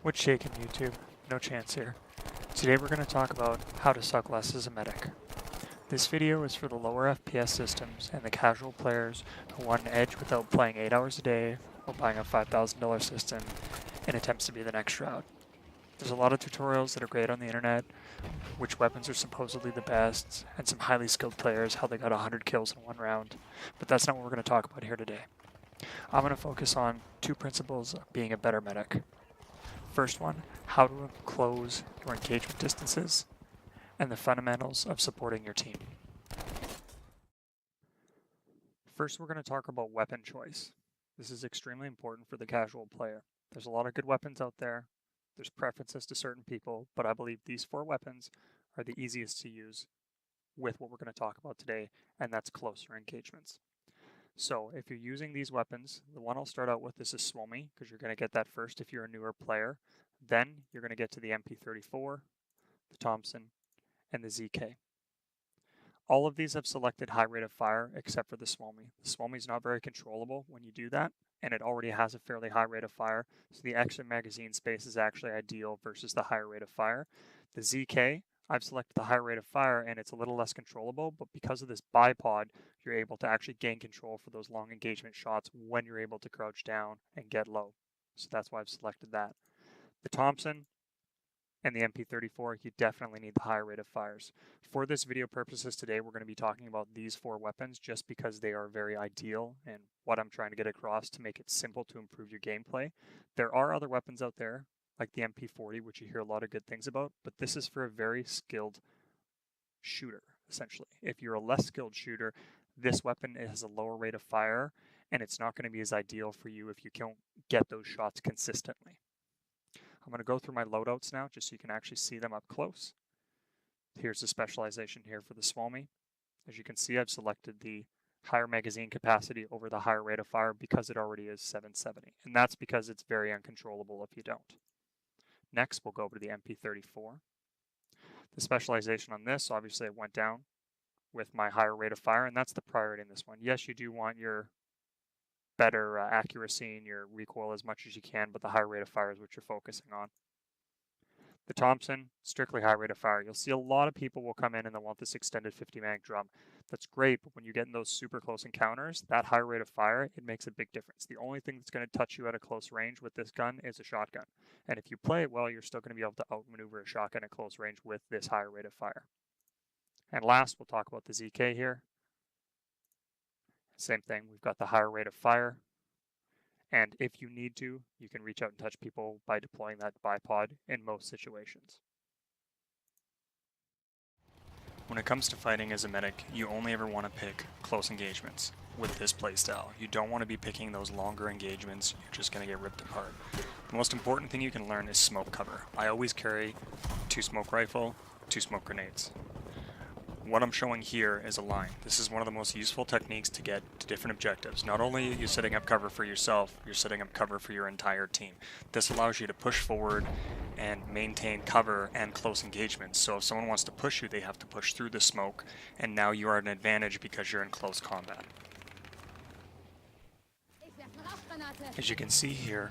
What's shaking, YouTube? No chance here. Today we're going to talk about how to suck less as a medic. This video is for the lower FPS systems and the casual players who want an edge without playing 8 hours a day or buying a $5,000 system in attempts to be the next Shroud. There's a lot of tutorials that are great on the internet, which weapons are supposedly the best, and some highly skilled players, how they got 100 kills in one round, but that's not what we're going to talk about here today. I'm going to focus on two principles of being a better medic. First one, how to close your engagement distances, and the fundamentals of supporting your team. First, we're going to talk about weapon choice. This is extremely important for the casual player. There's a lot of good weapons out there. There's preferences to certain people, but I believe these 4 weapons are the easiest to use with what we're going to talk about today, and that's closer engagements. So if you're using these weapons, the one I'll start out with is a Swomy, because you're going to get that first if you're a newer player. Then you're going to get to the MP34, the Thompson, and the ZK. All of these have selected high rate of fire except for the Swomy. The Swomy is not very controllable when you do that, and it already has a fairly high rate of fire, so the extra magazine space is actually ideal versus the higher rate of fire. The ZK, I've selected the higher rate of fire and it's a little less controllable, but because of this bipod, you're able to actually gain control for those long engagement shots when you're able to crouch down and get low. So that's why I've selected that. The Thompson and the MP34, you definitely need the higher rate of fires. For this video purposes today, we're going to be talking about these 4 weapons just because they are very ideal and what I'm trying to get across to make it simple to improve your gameplay. There are other weapons out there, like the MP40, which you hear a lot of good things about, but this is for a very skilled shooter, essentially. If you're a less skilled shooter, this weapon has a lower rate of fire, and it's not going to be as ideal for you if you can't get those shots consistently. I'm going to go through my loadouts now, just so you can actually see them up close. Here's the specialization here for the Swomy. As you can see, I've selected the higher magazine capacity over the higher rate of fire because it already is 770, and that's because it's very uncontrollable if you don't. Next, we'll go over to the MP34. The specialization on this, obviously, it went down with my higher rate of fire, and that's the priority in this one. Yes, you do want your better accuracy and your recoil as much as you can, but the higher rate of fire is what you're focusing on. The Thompson, strictly high rate of fire. You'll see a lot of people will come in and they'll want this extended 50 mag drum. That's great, but when you get in those super close encounters, that high rate of fire, it makes a big difference. The only thing that's going to touch you at a close range with this gun is a shotgun. And if you play it well, you're still going to be able to outmaneuver a shotgun at close range with this higher rate of fire. And last, we'll talk about the ZK here. Same thing, we've got the higher rate of fire. And if you need to, you can reach out and touch people by deploying that bipod in most situations. When it comes to fighting as a medic, you only ever want to pick close engagements with this playstyle. You don't want to be picking those longer engagements, you're just going to get ripped apart. The most important thing you can learn is smoke cover. I always carry 2 smoke rifle, 2 smoke grenades. What I'm showing here is a line. This is one of the most useful techniques to get to different objectives. Not only are you setting up cover for yourself, you're setting up cover for your entire team. This allows you to push forward and maintain cover and close engagements. So if someone wants to push you, they have to push through the smoke, and now you are at an advantage because you're in close combat. As you can see here,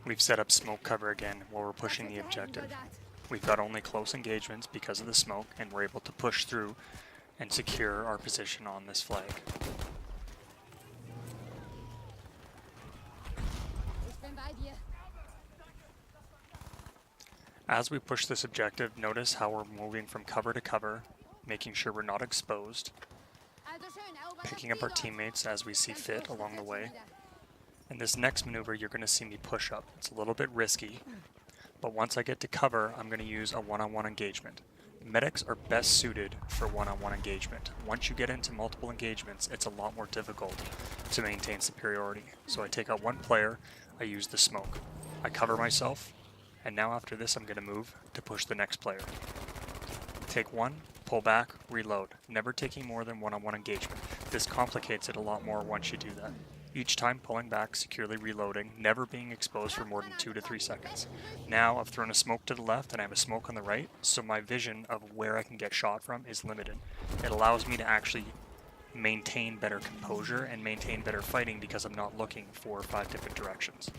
we've set up smoke cover again while we're pushing the objective. We've got only close engagements because of the smoke, and we're able to push through and secure our position on this flag. As we push this objective, notice how we're moving from cover to cover, making sure we're not exposed, picking up our teammates as we see fit along the way. In this next maneuver, you're going to see me push up. It's a little bit risky, but once I get to cover, I'm going to use a one-on-one engagement. Medics are best suited for one-on-one engagement. Once you get into multiple engagements, it's a lot more difficult to maintain superiority. So I take out one player, I use the smoke. I cover myself, and now after this I'm going to move to push the next player. Take one, pull back, reload. Never taking more than one-on-one engagement. This complicates it a lot more once you do that. Each time pulling back, securely reloading, never being exposed for more than 2 to 3 seconds. Now I've thrown a smoke to the left and I have a smoke on the right, so my vision of where I can get shot from is limited. It allows me to actually maintain better composure and maintain better fighting because I'm not looking 4 or 5 different directions.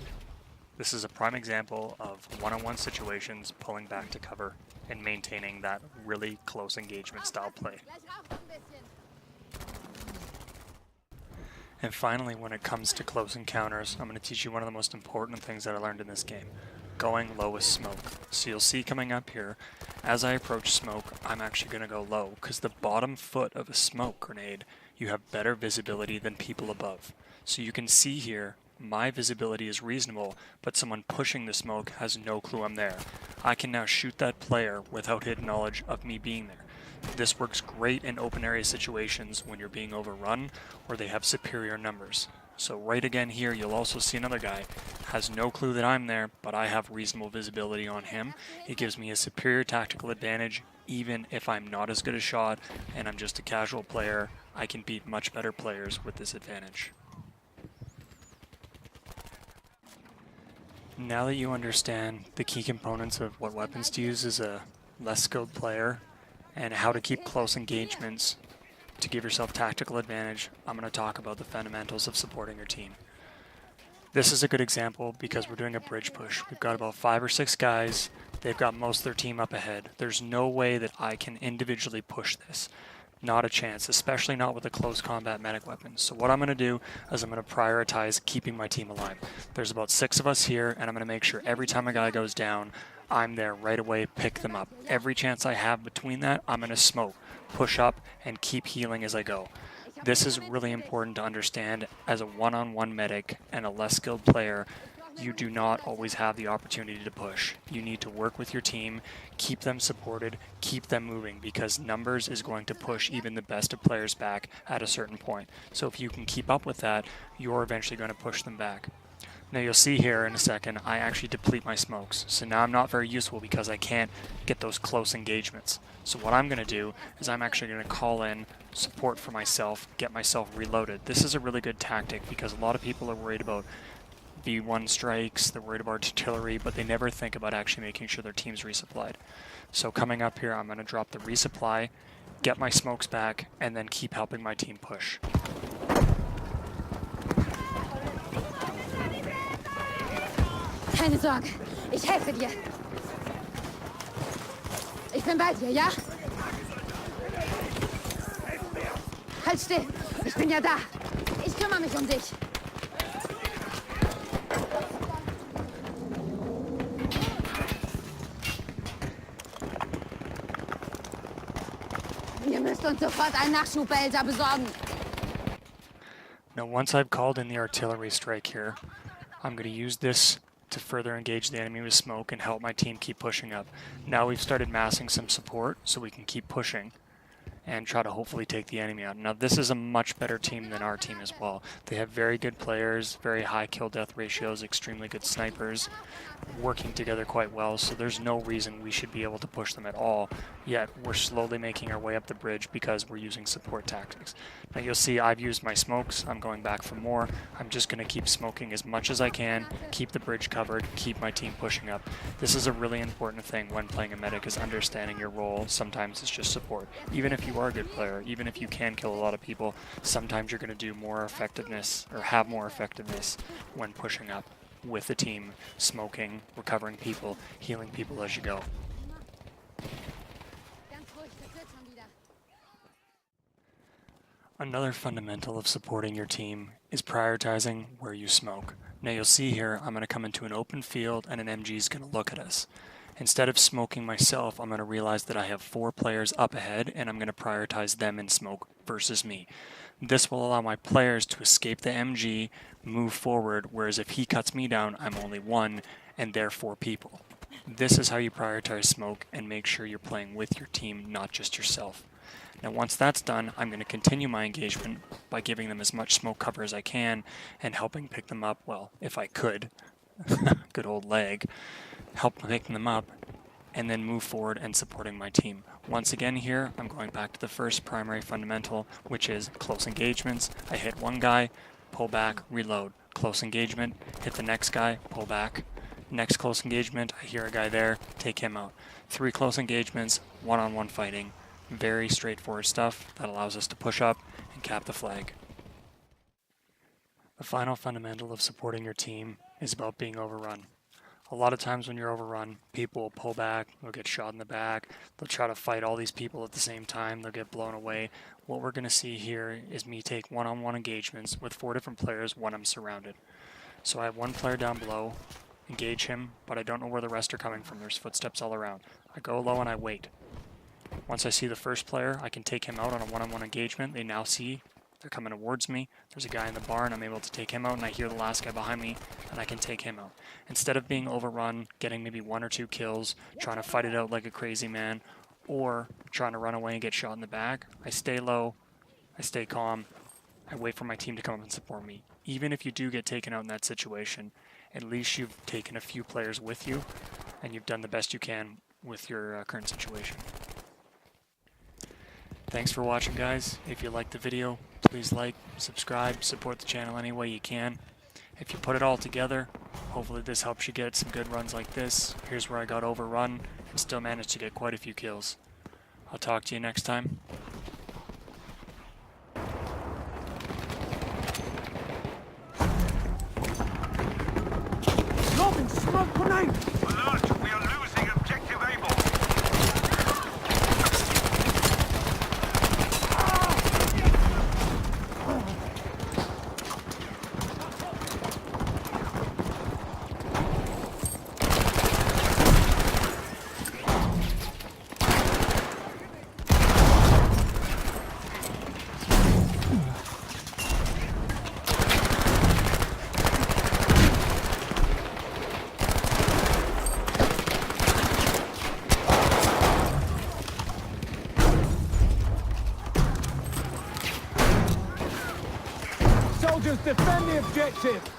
This is a prime example of one-on-one situations, pulling back to cover, and maintaining that really close engagement style play. And finally, when it comes to close encounters, I'm going to teach you one of the most important things that I learned in this game: going low with smoke. So you'll see coming up here, as I approach smoke, I'm actually going to go low, because the bottom foot of a smoke grenade, you have better visibility than people above. So you can see here, my visibility is reasonable, but someone pushing the smoke has no clue I'm there. I can now shoot that player without hidden knowledge of me being there. This works great in open area situations when you're being overrun or they have superior numbers. So right again here, you'll also see another guy has no clue that I'm there, but I have reasonable visibility on him. It gives me a superior tactical advantage, even if I'm not as good a shot and I'm just a casual player. I can beat much better players with this advantage. Now that you understand the key components of what weapons to use as a less skilled player and how to keep close engagements to give yourself tactical advantage, I'm going to talk about the fundamentals of supporting your team. This is a good example because we're doing a bridge push. We've got about 5 or 6 guys. They've got most of their team up ahead. There's no way that I can individually push this. Not a chance, especially not with a close combat medic weapon. So what I'm going to do is I'm going to prioritize keeping my team alive. There's about 6 of us here, and I'm going to make sure every time a guy goes down, I'm there right away, pick them up. Every chance I have between that, I'm going to smoke, push up, and keep healing as I go. This is really important to understand as a one-on-one medic and a less skilled player. You do not always have the opportunity to push. You need to work with your team, keep them supported, keep them moving, because numbers is going to push even the best of players back at a certain point. So if you can keep up with that, you're eventually going to push them back. Now you'll see here in a second, I actually deplete my smokes. So now I'm not very useful because I can't get those close engagements. So what I'm going to do is I'm actually going to call in support for myself, get myself reloaded. This is a really good tactic because a lot of people are worried about V1 strikes, they're worried about artillery, but they never think about actually making sure their team's resupplied. So coming up here, I'm going to drop the resupply, get my smokes back, and then keep helping my team push. Keine Sorge, ich helfe dir. Ich bin bei dir, ja? Halt still, ich bin ja da. Ich kümmere mich um dich. Ihr müsst uns sofort einen Nachschub-Behälter besorgen. Now once I've called in the artillery strike here, I'm going to use this to further engage the enemy with smoke and help my team keep pushing up. Now we've started massing some support so we can keep pushing and try to hopefully take the enemy out. Now this is a much better team than our team as well. They have very good players, very high kill death ratios, extremely good snipers, working together quite well, so there's no reason we should be able to push them at all, yet we're slowly making our way up the bridge because we're using support tactics. Now you'll see I've used my smokes, I'm going back for more. I'm just going to keep smoking as much as I can, keep the bridge covered, keep my team pushing up. This is a really important thing when playing a medic, is understanding your role. Sometimes it's just support. Even if you are a good player, even if you can kill a lot of people, sometimes you're going to do more effectiveness or have more effectiveness when pushing up with the team, smoking, recovering people, healing people as you go. Another fundamental of supporting your team is prioritizing where you smoke. Now you'll see here, I'm going to come into an open field and an MG is going to look at us. Instead of smoking myself, I'm going to realize that I have 4 players up ahead and I'm going to prioritize them in smoke versus me. This will allow my players to escape the MG, move forward, whereas if he cuts me down, I'm only 1 and they're 4 people. This is how you prioritize smoke and make sure you're playing with your team, not just yourself. Now once that's done, I'm going to continue my engagement by giving them as much smoke cover as I can and helping pick them up, well, if I could, good old leg, help picking them up, and then move forward and supporting my team. Once again here, I'm going back to the first primary fundamental, which is close engagements. I hit one guy, pull back, reload. Close engagement, hit the next guy, pull back. Next close engagement, I hear a guy there, take him out. 3 close engagements, one-on-one fighting. Very straightforward stuff that allows us to push up and cap the flag. The final fundamental of supporting your team is about being overrun. A lot of times when you're overrun, people will pull back, they'll get shot in the back, they'll try to fight all these people at the same time, they'll get blown away. What we're going to see here is me take one-on-one engagements with 4 different players when I'm surrounded. So I have one player down below, engage him, but I don't know where the rest are coming from. There's footsteps all around. I go low and I wait. Once I see the first player, I can take him out on a one-on-one engagement. They now see they're coming towards me. There's a guy in the barn. I'm able to take him out, and I hear the last guy behind me, and I can take him out. Instead of being overrun, getting maybe 1 or 2 kills, trying to fight it out like a crazy man, or trying to run away and get shot in the back, I stay low, I stay calm, I wait for my team to come up and support me. Even if you do get taken out in that situation, at least you've taken a few players with you, and you've done the best you can with your current situation. Thanks for watching, guys. If you liked the video, please like, subscribe, support the channel any way you can. If you put it all together, hopefully this helps you get some good runs like this. Here's where I got overrun and still managed to get quite a few kills. I'll talk to you next time. Alert! We are losing objective Able. Soldiers, defend the objective!